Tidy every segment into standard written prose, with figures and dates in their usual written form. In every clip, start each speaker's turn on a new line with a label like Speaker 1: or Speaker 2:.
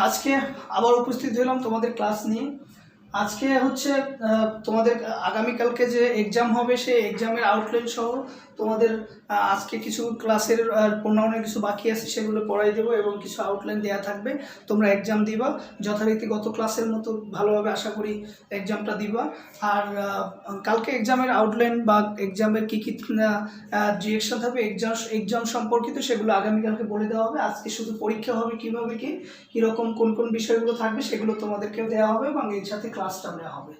Speaker 1: আজকে আবার উপস্থিত হলাম তোমাদের ক্লাস নিয়ে। আজকে হচ্ছে তোমাদের আগামীকালকে যে এক্সাম হবে সেই এক্সামের আউটলাইন সহ তোমাদের আজকে কিছু ক্লাসের প্রণয়নের কিছু বাকি আছে, সেগুলো পড়াই দেবো এবং কিছু আউটলাইন দেওয়া থাকবে। তোমরা এক্সাম দিবা যথারীতি গত ক্লাসের মতো ভালোভাবে, আশা করি এক্সামটা দিবা। আর কালকে এক্সামের আউটলাইন বা এক্সামের কী কী ডিরেকশন থাকবে এক্সাম সম্পর্কিত, সেগুলো আগামীকালকে বলে দেওয়া হবে। আজকে শুধু পরীক্ষা হবে কীভাবে কীরকম কোন কোন বিষয়গুলো থাকবে সেগুলো তোমাদেরকেও দেওয়া হবে এবং এর সাথে ক্লাসটা নেওয়া হবে।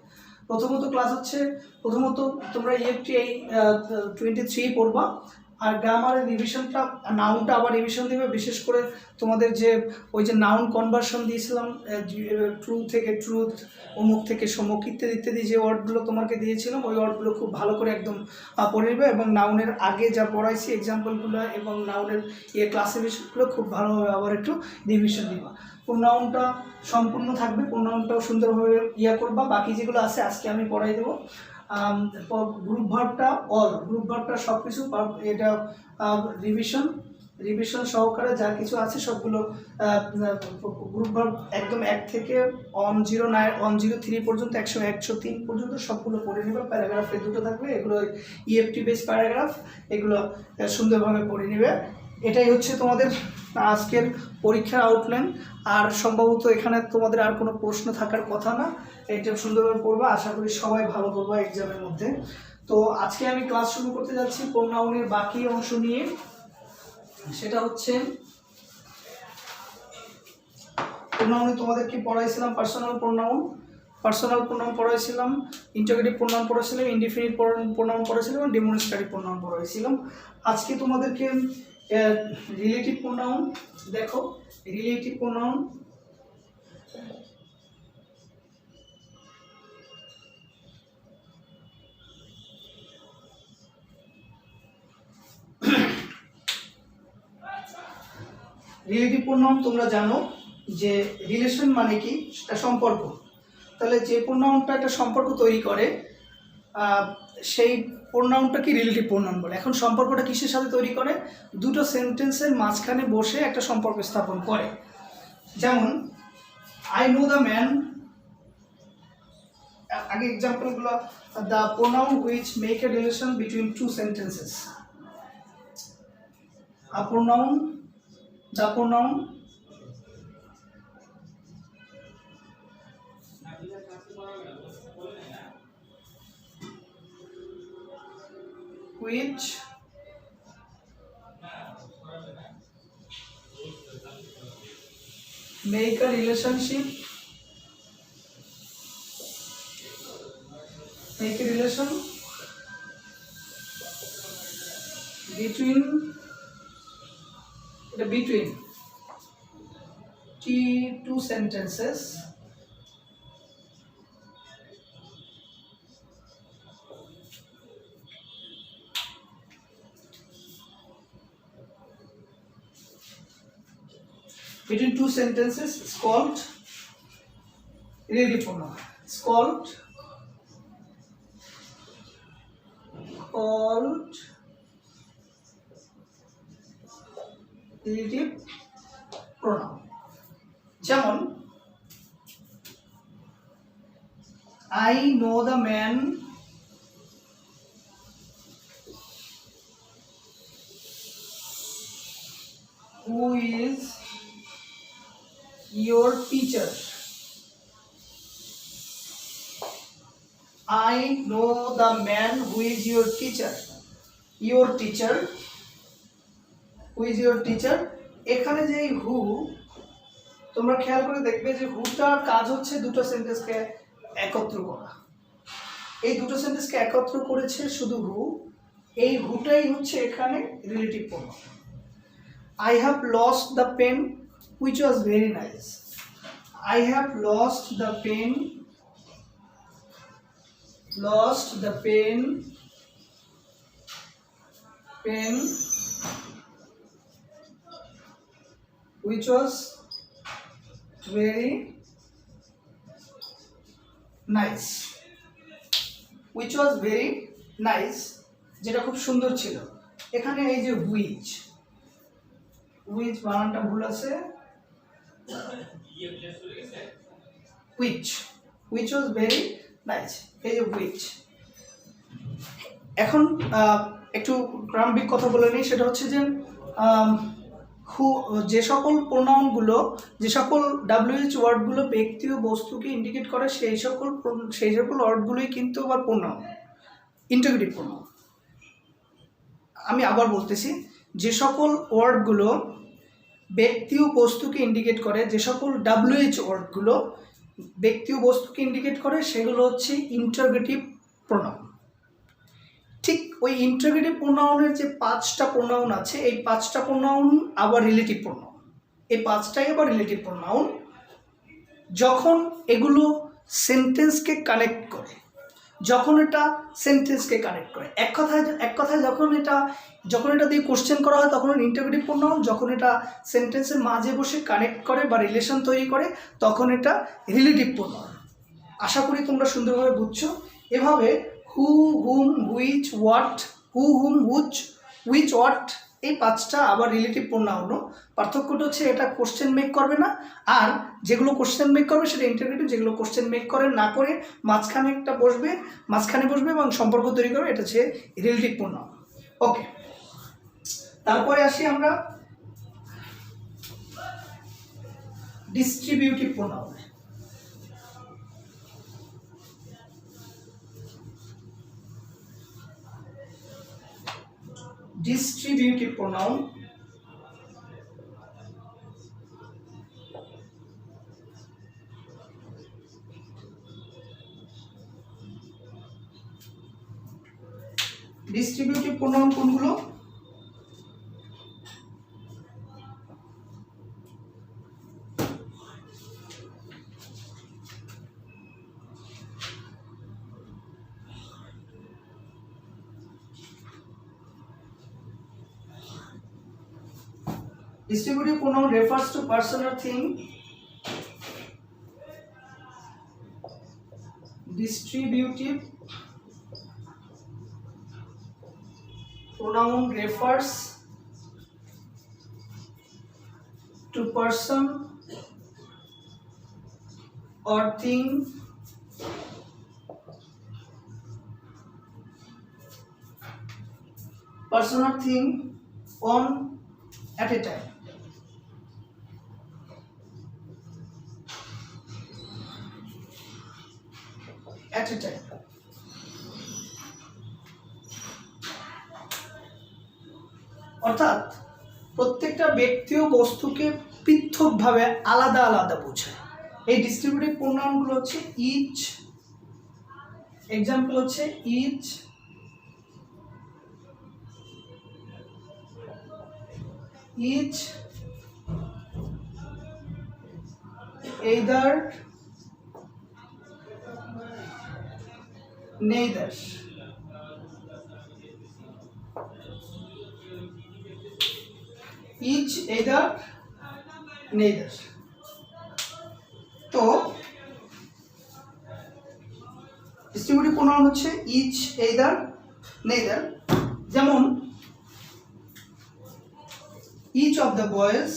Speaker 1: প্রথমত ক্লাস হচ্ছে, প্রথমত তোমরা EFT 23 পড়বা। আর গ্রামারের রিভিশনটা, নাউনটা আবার রিভিশন দেবে। বিশেষ করে তোমাদের যে ওই যে নাউন কনভার্সন দিয়েছিলাম, ট্রু থেকে ট্রুথ, অমুক থেকে সমুক ইত্যাদি ইত্যাদি যে ওয়ার্ডগুলো তোমাকে দিয়েছিলাম, ওই ওয়ার্ডগুলো খুব ভালো করে একদম পড়ে নেবে এবং নাউনের আগে যা পড়াইছি এক্সাম্পলগুলো এবং নাউনের ক্লাসের বিষয়গুলো খুব ভালোভাবে আবার একটু রিভিশন দিবা। প্রোনাউনটা সম্পূর্ণ থাকবে, প্রোনাউনটাও সুন্দরভাবে করবা। বাকি যেগুলো আছে আজকে আমি পড়াই দেবো। গ্রুপ ভার্বটা গ্রুপ ভার্বটা সব কিছু এটা রিভিশন সহকারে যা কিছু আছে সবগুলো গ্রুপ ভার্ব একদম 1 থেকে 103 পর্যন্ত 103 পর্যন্ত সবগুলো পড়ে নেবে। প্যারাগ্রাফে দুটো থাকবে, এগুলো EFT বেস প্যারাগ্রাফ, এগুলো সুন্দরভাবে পড়ে নেবে। এটাই হচ্ছে তোমাদের আজকের পরীক্ষার আউটলাইন। আর সম্ভবত এখানে তোমাদের আর কোনো প্রশ্ন থাকার কথা না, এটা সুন্দরভাবে পড়বা। আশা করি সবাই ভালো করবা এক্সামের মধ্যে। তো আজকে আমি ক্লাস শুরু করতে যাচ্ছি প্রোনাউনের বাকি অংশ নিয়ে। সেটা হচ্ছে প্রোনাউনে তোমাদেরকে পড়াইছিলাম পার্সোনাল প্রোনাউন পড়াইছিলাম, ইন্টারোগেটিভ প্রোনাউন পড়াইছিলাম, ইনডিফিনিট প্রোনাউন পড়াইছিলাম এবং ডেমনস্ট্রেটিভ প্রোনাউন পড়াইছিলাম। আজকে তোমাদেরকে রিলেটিভ প্রোনাউন, দেখো রিলেটিভ প্রোনাউন রিলেটিভ প্রোনাউন তোমরা জানো যে রিলেশন মানে কি, সেটা সম্পর্ক। তাহলে যে প্রোনাউনটা একটা সম্পর্ক তৈরি করে সেই প্রোনাউনটা কি রিলেটিভ প্রোনাউন বলে। এখন সম্পর্কটা কিসের সাথে তৈরি করে? দুটো সেন্টেন্সের মাঝখানে বসে একটা সম্পর্ক স্থাপন করে। যেমন আই নো দ্য ম্যান, আগে এক্সাম্পলগুলো, the pronoun which make a relation between two sentences. A pronoun, the pronoun which make a relationship, make a relation between two sentences is called relative pronoun. It's called relative pronoun. যেমন I know the man who is your teacher. I know the man who is your teacher. Your teacher, who is your teacher? এখানে যে হু, তোমরা খেয়াল করে দেখবে যে hooter কাজ হচ্ছে দুটো সেন্টেন্সকে একত্র করা। এই দুটো সেন্টেন্সকে একত্র করেছে শুধু হু, এই হুটাই হচ্ছে এখানে relative pronoun. I have lost the pen which was very nice. I have lost the pen which was very nice. Which was very nice, যেটা খুব সুন্দর ছিল। এখানে এই যে হুইচ, হুইচ বানানটা ভুল আছে, which, which was very nice. এই যে হুইচ। এখন একটু প্রারম্ভিক কথা বলে নিই, সেটা হচ্ছে যে যে সকল প্রোনাউনগুলো, যে সকল WH ওয়ার্ডগুলো ব্যক্তি ও বস্তুকে ইন্ডিকেট করে সেই সকল ওয়ার্ডগুলোই কিন্তু আবার প্রোনাউন, ইন্টিগ্রেটিভ প্রোনাউন। আমি আবার বলতেছি, যে সকল ওয়ার্ডগুলো ব্যক্তি ও বস্তুকে ইন্ডিকেট করে, যে সকল WH ওয়ার্ডগুলো ব্যক্তি ও বস্তুকে ইন্ডিকেট করে, সেগুলো হচ্ছে ইন্টারগেটিভ প্রোনাউন। ঠিক ওই ইন্টারগেটিভ প্রোনাউনের যে 5টা প্রোনাউন আছে, এই 5টা প্রোনাউন আবার রিলেটিভ প্রোনাউন। এই 5টাই আবার রিলেটিভ প্রোনাউন। যখন এগুলো সেন্টেন্সকে কানেক্ট করে, এক কথায় যখন এটা দিয়ে কোশ্চেন করা হয় তখন ইন্টারগেটিভ প্রোনাউন, যখন এটা সেন্টেন্সের মাঝে বসে কানেক্ট করে বা রিলেশন তৈরি করে তখন এটা রিলেটিভ প্রোনাউন। আশা করি তোমরা সুন্দরভাবে বুঝছো। এভাবে হু, হুম, হুইচ, হোয়াট, হুইচ, হোয়াট, এই 5টা আবার রিলেটিভ প্রোনাউনও। পার্থক্যটা হচ্ছে এটা কোশ্চেন মেক করবে না, আর যেগুলো কোশ্চেন মেক করবে সেটা ইন্টারগেটিভ, যেগুলো কোশ্চেন মেক করে না করে মাঝখানে বসবে এবং সম্পর্ক তৈরি করবে, এটা হচ্ছে রিলেটিভ প্রোনাউন। ওকে, তারপরে আসি আমরা ডিস্ট্রিবিউটিভ প্রোনাউনে। Distributive pronoun, ডিস্ট্রিবিউটিভ প্রোনাউন কোনগুলো? Distributive pronoun refers to person or thing. Distributive pronoun refers to person or thing on at a time. At a time. অর্থাৎ প্রত্যেকটা ব্যক্তি ও বস্তুকে পৃথকভাবে আলাদা আলাদা বোঝায়। এই ডিস্ট্রিবিউটিভ প্রোনাউনগুলো হচ্ছে ইচ, এক্সাম্পল হচ্ছে each, either, neither. Each, either, neither. তো ডিস্ট্রিবিউটিভ প্রোনাউন হচ্ছে ইচ, either, neither। যেমন each of the boys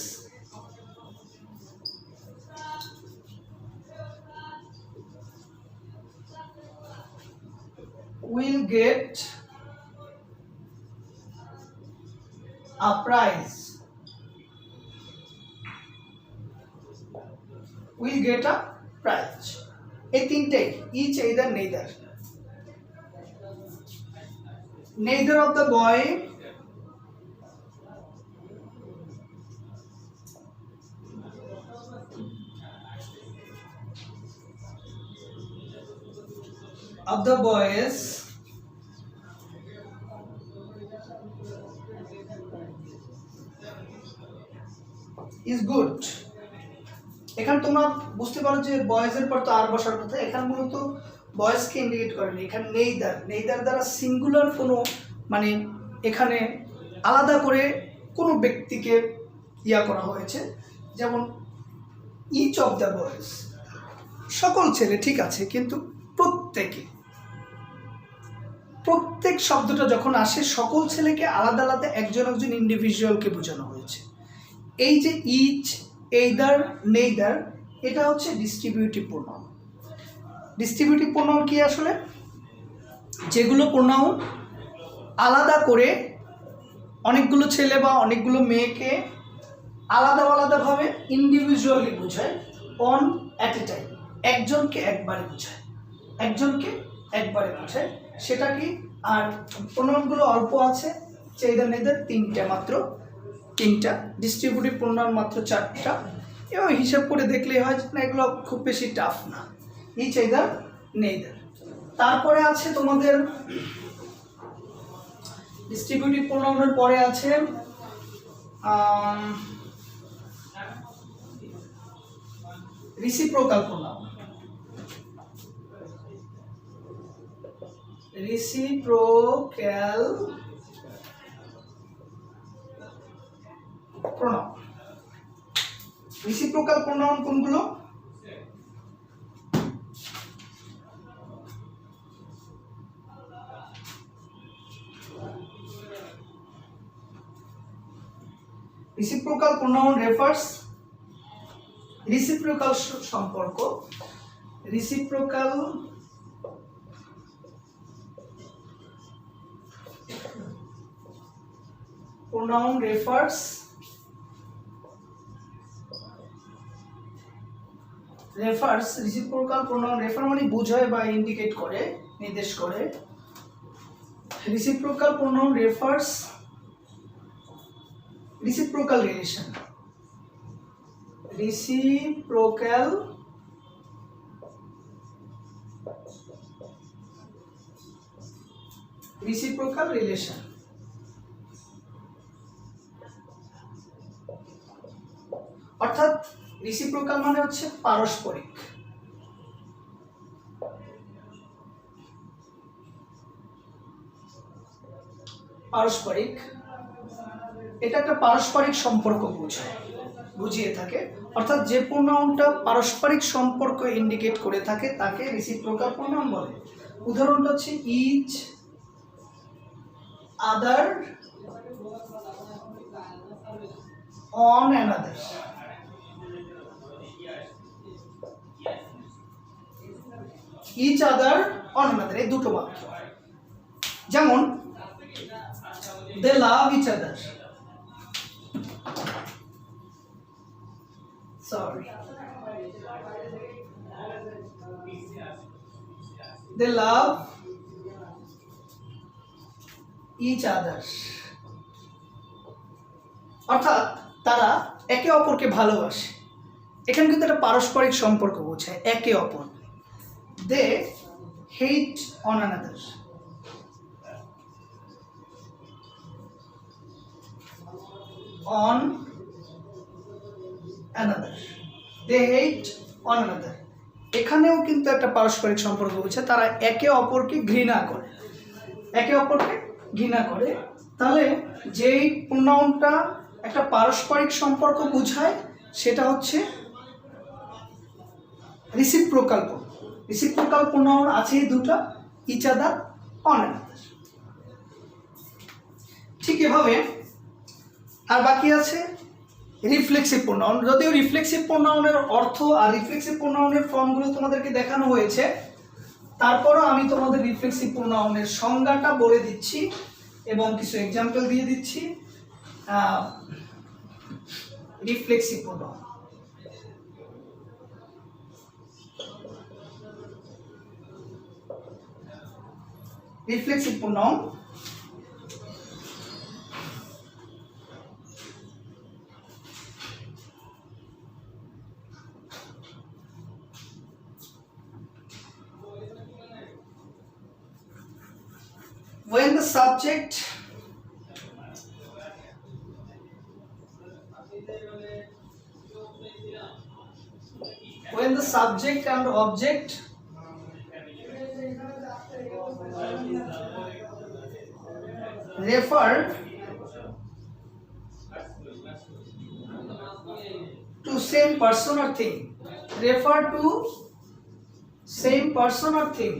Speaker 1: will get a prize. Will get a prize. এই তিনটে each, either, neither. Neither of the boy of the boys is good. এখানে তোমরা বুঝতে পারো যে বয়েজের পর তো আর বসার কথা, এখানে মূলত বয়েজকে ইন্ডিকেট করেনি, এখানে নেইদার দ্বারা সিঙ্গুলার কোনো মানে এখানে আলাদা করে কোনো ব্যক্তিকে ইয়া করা হয়েছে। যেমন ইচ অফ দ্য বয়েজ, সকল ছেলে, ঠিক আছে, কিন্তু প্রত্যেক শব্দটা যখন আসে সকল ছেলেকে আলাদা আলাদা একজন ইন্ডিভিজুয়ালকে বোঝানো হয়েছে। এই যে ইচ, এইদার, নেইদার, এটা হচ্ছে ডিস্ট্রিবিউটিভ প্রোনাউন। ডিস্ট্রিবিউটিভ প্রোনাউন কি আসলে? যেগুলো প্রোনাউন আলাদা করে অনেকগুলো ছেলে বা অনেকগুলো মেয়েকে আলাদা আলাদাভাবে ইন্ডিভিজুয়ালি বোঝায়, অন অ্যাট এ টাইম, একজনকে একবারে বোঝায়, একজনকে একবারে বোঝায়, সেটা কি? আর প্রোনাউনগুলো অল্প আছে, এইদার নেইদার তিনটা, মাত্র তিনটা, ডিস্ট্রিবিউটিভ প্রোনাউন মাত্র চারটা। এবং হিসাব করে দেখলেই হয় না, এগুলো খুব বেশি টাফ না, ইচ, এইদার, নেইদার। তারপরে আছে তোমাদের ডিস্ট্রিবিউটিভ প্রোনাউনের পরে আছে reciprocal pronoun. Reciprocal pronoun. Reciprocal pronoun কোনগুলো? রিসিপ্রোকাল প্রোনাউন রেফার্স, রিসিপ্রোকাল সম্পর্ক, reciprocal pronoun refers reciprocal pronoun refer মানে বোঝায় বা ইন্ডিকেট করে, নির্দেশ করে। reciprocal pronoun refers reciprocal relation, reciprocal relation, অর্থাৎ রিসিপ্রোকাল মানে হচ্ছে পারস্পরিক। পারস্পরিক, এটা একটা পারস্পরিক সম্পর্ক বুঝিয়ে থাকে, অর্থাৎ যে প্রোনাউনটা পারস্পরিক সম্পর্ক ইন্ডিকেট করে থাকে তাকে রিসিপ্রোকাল প্রোনাউন বলে। উদাহরণটা হচ্ছে each, other, one another. Each, other, one another, এই দুটো বাক্য। যেমন they love each other, sorry, they love each other, অর্থাৎ তারা একে অপরকে ভালোবাসে। এখানে কিন্তু একটা পারস্পরিক সম্পর্ক বোঝায়, একে অপর। they hate on another, on another, they hate on another, এখানেও কিন্তু একটা পারস্পরিক সম্পর্ক বোঝায়, তারা একে অপরকে ঘৃণা করে, একে অপরকে ঘৃণা করে। তাহলে যেই প্রোনাউনটা একটা পারস্পরিক সম্পর্ক বোঝায় সেটা হচ্ছে রিসিপ্রোকাল প্রোনাউন। রিসিপ্রোকাল প্রোনাউন আছে দুটো, ইচ, আদার, অন অ্যানাদার। ঠিক এভাবে আর বাকি আছে রিফ্লেক্সিভ প্রোনাউন। যদিও রিফ্লেক্সিভ প্রোনাউনের অর্থ আর রিফ্লেক্সিভ প্রোনাউনের ফর্মগুলো তোমাদেরকে দেখানো হয়েছে, তারপরও আমি তোমাদের রিফ্লেক্সিভ প্রোনাউনের সংজ্ঞাটা বলে দিচ্ছি এবং কিছু এক্সাম্পল দিয়ে দিচ্ছি। Reflexive pronoun, reflexive pronoun when the subject and object refer to same person or thing, refer to same person or thing,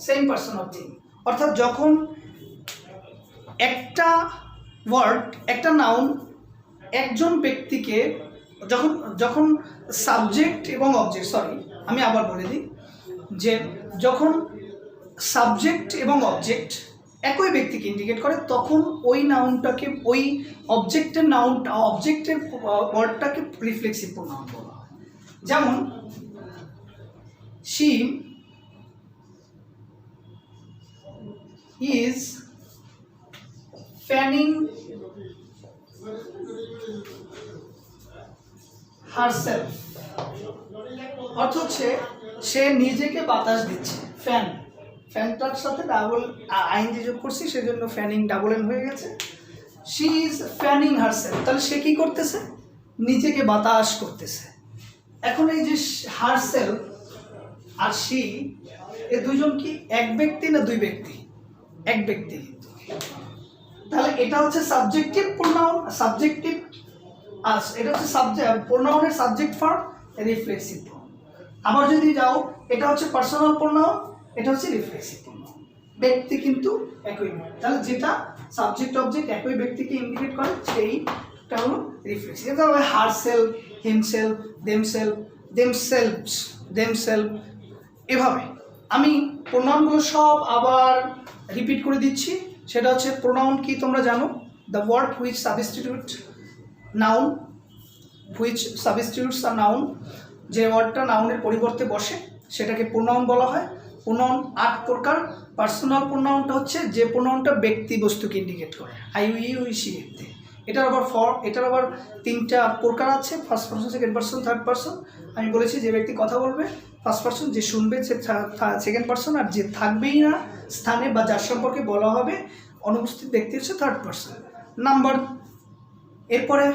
Speaker 1: same person or thing. অর্থাৎ যখন একটা ওয়ার্ড, একটা নাউন একজন ব্যক্তিকে, যখন যখন সাবজেক্ট এবং অবজেক্ট, সরি আমি আবার বলে দিই, যে যখন সাবজেক্ট এবং অবজেক্ট একই ব্যক্তিকে ইন্ডিকেট করে, তখন ওই নাউনটাকে, ওই অবজেক্টের নাউনটা, অবজেক্টের ওয়ার্ডটাকে রিফ্লেক্সিভ প্রোনাউন বলা হয়। যেমন she is fanning herself, অর্থ হচ্ছে সে নিজেকে বাতাস দিচ্ছে। ফ্যান, ফ্যানটার সাথে ডাবল আইএনজি যোগ করছি, সেজন্য ফ্যানিং ডাবল এন হয়ে গেছে। শি ইজ ফ্যানিং হারসেলফ, তাহলে সে কি করতেছে? নিজেকে বাতাস করতেছে। এখন এই যে হারসেলফ আর শি, এ দুজন কি এক ব্যক্তি না দুই ব্যক্তি? এক ব্যক্তি। তাহলে এটা হচ্ছে সাবজেক্টিভ প্রোনাউন, সাবজেক্টিভ, আর এটা হচ্ছে সাবজেক্ট, প্রোনাউনের সাবজেক্ট ফর্ম, রিফ্লেক্সিভ ফর্ম। আবার যদি যাও, এটা হচ্ছে পার্সোনাল প্রোনাউন, এটা হচ্ছে রিফ্লেক্সিভ প্রোনাউন। ব্যক্তি কিন্তু একই নয়। তাহলে যেটা সাবজেক্ট অবজেক্ট একই ব্যক্তিকে ইন্ডিকেট করে সেইটা হলো রিফ্লেক্সিভ। এটা হবে herself, himself, themself, themselves, themself. এভাবে আমি প্রোনাউনগুলো সব আবার রিপিট করে দিচ্ছি। সেটা হচ্ছে প্রোনাউন কি তোমরা জানো? The word which substitute noun, which substitutes a noun, যে ওয়ার্ডটা নাউনের পরিবর্তে বসে সেটাকে প্রোনাউন বলা হয়। প্রোনাউন 8 প্রকার। পার্সোনাল প্রোনাউনটা হচ্ছে যে প্রোনাউনটা ব্যক্তি বস্তুকে ইন্ডিকেট করে, আই, ইউ, সি এতে। এটার আবার 3টা প্রকার আছে, first person, second person, third person. আমি বলেছি যে ব্যক্তি কথা বলবে ফার্স্ট পার্সন, যে শুনবে সে সেকেন্ড পার্সন, আর যে থাকবেই না স্থানে বা যার সম্পর্কে বলা হবে অনুপস্থিত ব্যক্তি হচ্ছে থার্ড পার্সন। নাম্বার, এরপরে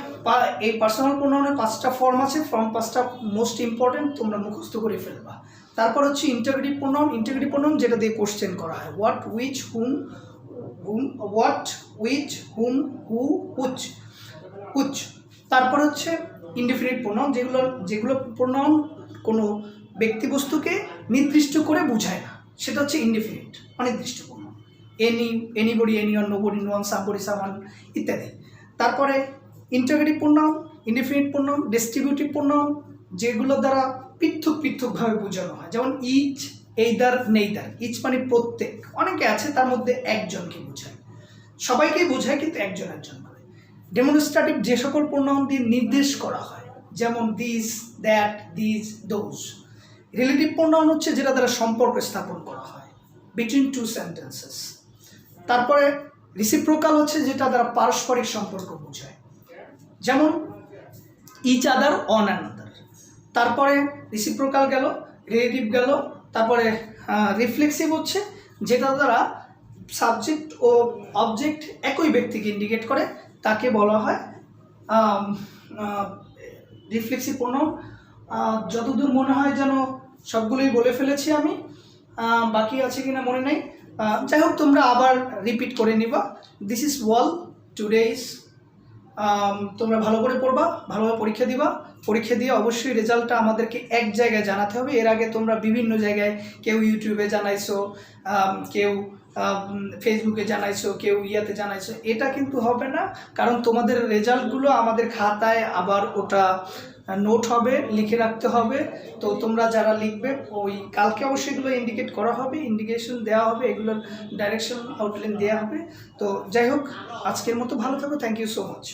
Speaker 1: এই পার্সোনাল প্রোনাউনের 5টা ফর্ম আছে। ফর্ম 5টা মোস্ট ইম্পর্টেন্ট, তোমরা মুখস্থ করে ফেলবা। তারপর হচ্ছে ইন্টারোগেটিভ প্রোনাউন। ইন্টারোগেটিভ প্রোনাউন যেটা দিয়ে কোশ্চেন করা হয়, what, which, whom, what, which, whom, who, whose. তারপর হচ্ছে ইনডিফিনিট প্রোনাউন, যেগুলো প্রোনাউন কোনো ব্যক্তিবস্তুকে নির্দিষ্ট করে বোঝায় না, সেটা হচ্ছে ইনডিফিনিট, অনির্দিষ্ট pronoun. Anybody, anyone, nobody, নোয়ান, somebody, সামান ইত্যাদি। তারপরে interrogative pronoun, indefinite pronoun, distributive pronoun, যেগুলো দ্বারা পৃথকভাবে বোঝানো হয়। যেমন ইচ, এইদার, নেইদার। ইচ মানে প্রত্যেক, অনেকে আছে তার মধ্যে একজনকে বোঝায়, সবাইকেই বোঝায় কিন্তু একজন মানে। ডেমনস্ট্রেটিভ, যে সকল প্রোনাউন দিয়ে নির্দেশ করা হয়, যেমন this, that, this, those. Relative pronoun হচ্ছে যেটা দ্বারা সম্পর্ক স্থাপন করা হয়, বিটুইন 2 সেন্টেন্সেস। তারপরে রিসিপ্রোকাল হচ্ছে যেটা দ্বারা পারস্পরিক সম্পর্ক বোঝায়, যেমন ইচ আদার, অন অ্যানাদার। তারপরে রিসিপ্রোকাল গেল, রিলেটিভ গেল। তারপরে রিফ্লেক্সিভ হচ্ছে যেটা দ্বারা সাবজেক্ট ও অবজেক্ট একই ব্যক্তিকে ইন্ডিকেট করে, তাকে বলা হয় রিফ্লেক্সিভ প্রোনাউন। যতদূর মনে হয় যেন সবগুলোই বলে ফেলেছি আমি, বাকি আছে কিনা মনে নেই। যাই হোক, তোমরা আবার রিপিট করে নিবা। This is wall today's. তোমরা ভালো করে পড়বা, ভালোভাবে পরীক্ষা দিবা। পরীক্ষা দিয়ে অবশ্যই রেজাল্টটা আমাদেরকে এক জায়গায় জানাতে হবে। এর আগে তোমরা বিভিন্ন জায়গায়, কেউ ইউটিউবে জানাইছো, কেউ ফেসবুকে জানাইছো, কেউ ইয়াতে জানাইছো। এটা কিন্তু হবে না, কারণ তোমাদের রেজাল্টগুলো আমাদের খাতায় আবার ওটা নোট হবে, লিখে রাখতে হবে। তো তোমরা যারা লিখবে, ওই কালকে অবশ্যই এগুলো ইন্ডিকেট করা হবে, ইন্ডিকেশন দেওয়া হবে, এগুলোর ডাইরেকশন আউটলাইন দেওয়া হবে। তো যাই হোক, আজকের মতো ভালো থাকো। Thank you so much.